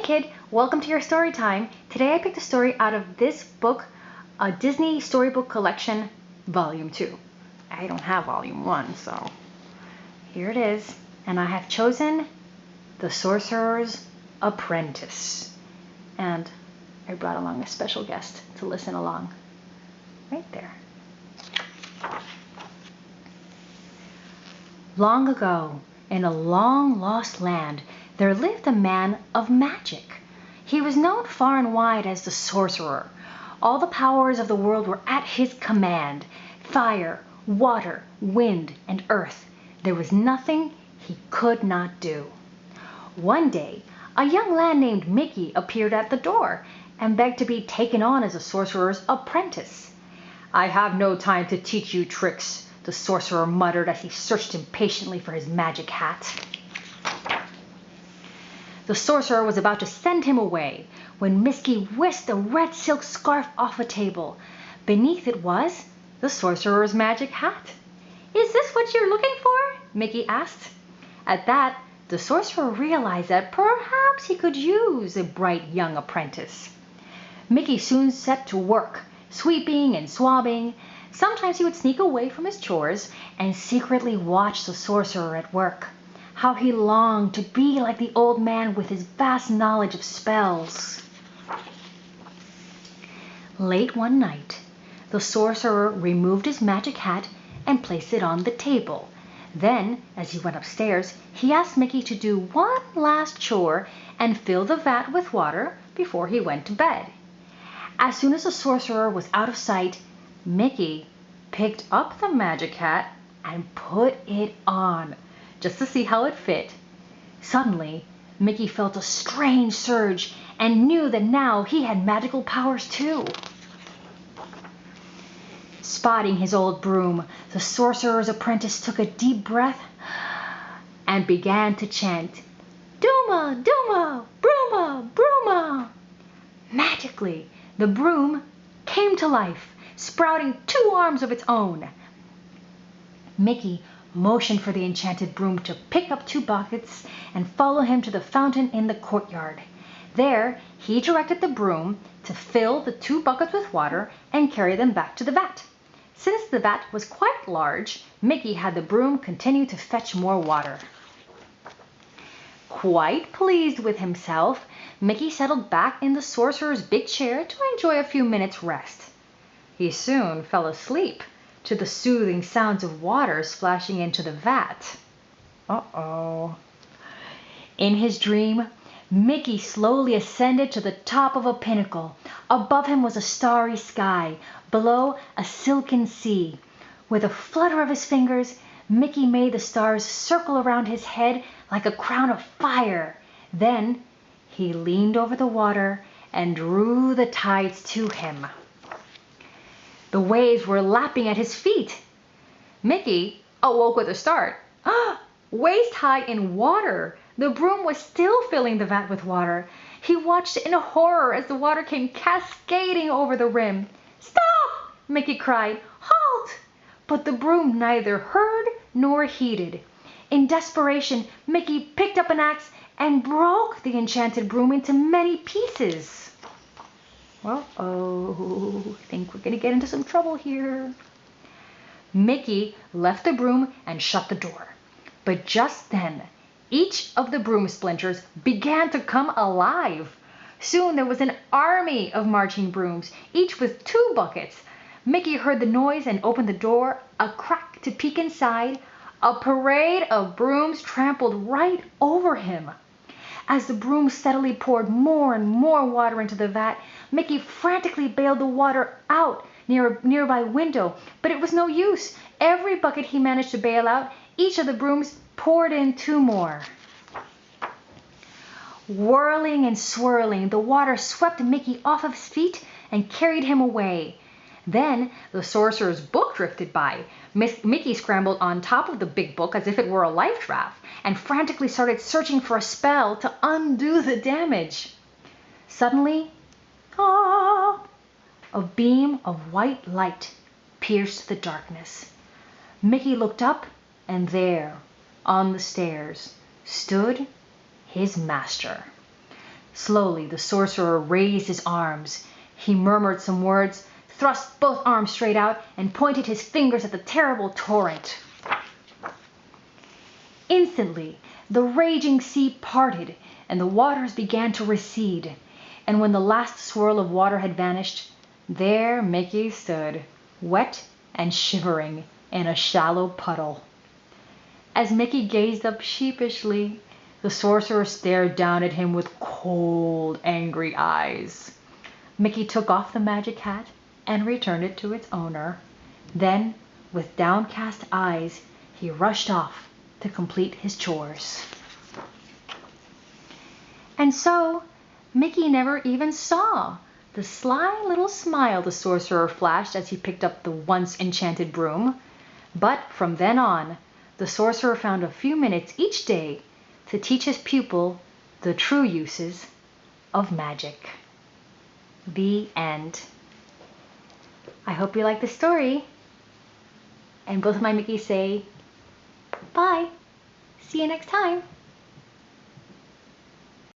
kid, welcome to your story time. Today I picked a story out of this book, a Disney Storybook Collection, Volume 2. I don't have Volume 1, so here it is. And I have chosen The Sorcerer's Apprentice. And I brought along a special guest to listen along. Right there. Long ago, in a long lost land, there lived a man of magic. He was known far and wide as the Sorcerer. All the powers of the world were at his command. Fire, water, wind, and earth. There was nothing he could not do. One day, a young lad named Mickey appeared at the door and begged to be taken on as a sorcerer's apprentice. "I have no time to teach you tricks," the sorcerer muttered as he searched impatiently for his magic hat. The sorcerer was about to send him away when Mickey whisked a red silk scarf off a table. Beneath it was the sorcerer's magic hat. "Is this what you're looking for?" Mickey asked. At that, the sorcerer realized that perhaps he could use a bright young apprentice. Mickey soon set to work, sweeping and swabbing. Sometimes he would sneak away from his chores and secretly watch the sorcerer at work. How he longed to be like the old man with his vast knowledge of spells. Late one night, the sorcerer removed his magic hat and placed it on the table. Then, as he went upstairs, he asked Mickey to do one last chore and fill the vat with water before he went to bed. As soon as the sorcerer was out of sight, Mickey picked up the magic hat and put it on, just to see how it fit. Suddenly, Mickey felt a strange surge and knew that now he had magical powers too. Spotting his old broom, the sorcerer's apprentice took a deep breath and began to chant, "Dooma, dooma, brooma, brooma." Magically, the broom came to life, sprouting 2 arms of its own. Mickey motioned for the enchanted broom to pick up 2 buckets and follow him to the fountain in the courtyard. There, he directed the broom to fill the 2 buckets with water and carry them back to the vat. Since the vat was quite large, Mickey had the broom continue to fetch more water. Quite pleased with himself, Mickey settled back in the sorcerer's big chair to enjoy a few minutes' rest. He soon fell asleep to the soothing sounds of water splashing into the vat. Uh-oh. In his dream, Mickey slowly ascended to the top of a pinnacle. Above him was a starry sky, below a silken sea. With a flutter of his fingers, Mickey made the stars circle around his head like a crown of fire. Then he leaned over the water and drew the tides to him. The waves were lapping at his feet. Mickey awoke with a start. Waist high in water! The broom was still filling the vat with water. He watched in horror as the water came cascading over the rim. "Stop!" Mickey cried. "Halt!" But the broom neither heard nor heeded. In desperation, Mickey picked up an axe and broke the enchanted broom into many pieces. Uh-oh, I think we're going to get into some trouble here. Mickey left the broom and shut the door. But just then, each of the broom splinters began to come alive. Soon there was an army of marching brooms, each with 2 buckets. Mickey heard the noise and opened the door a crack to peek inside. A parade of brooms trampled right over him. As the broom steadily poured more and more water into the vat, Mickey frantically bailed the water out near a nearby window, but it was no use. Every bucket he managed to bail out, each of the brooms poured in 2 more. Whirling and swirling, the water swept Mickey off of his feet and carried him away. Then the sorcerer's book drifted by. Mickey scrambled on top of the big book as if it were a life raft and frantically started searching for a spell to undo the damage. Suddenly, a beam of white light pierced the darkness. Mickey looked up, and there, on the stairs, stood his master. Slowly, the sorcerer raised his arms. He murmured some words, thrust both arms straight out, and pointed his fingers at the terrible torrent. Instantly, the raging sea parted, and the waters began to recede. And when the last swirl of water had vanished, there Mickey stood, wet and shivering in a shallow puddle. As Mickey gazed up sheepishly, the sorcerer stared down at him with cold, angry eyes. Mickey took off the magic hat and returned it to its owner. Then, with downcast eyes, he rushed off to complete his chores. And so, Mickey never even saw the sly little smile the sorcerer flashed as he picked up the once enchanted broom. But from then on, the sorcerer found a few minutes each day to teach his pupil the true uses of magic. The end. I hope you like the story. And both of my Mickeys say, bye. See you next time.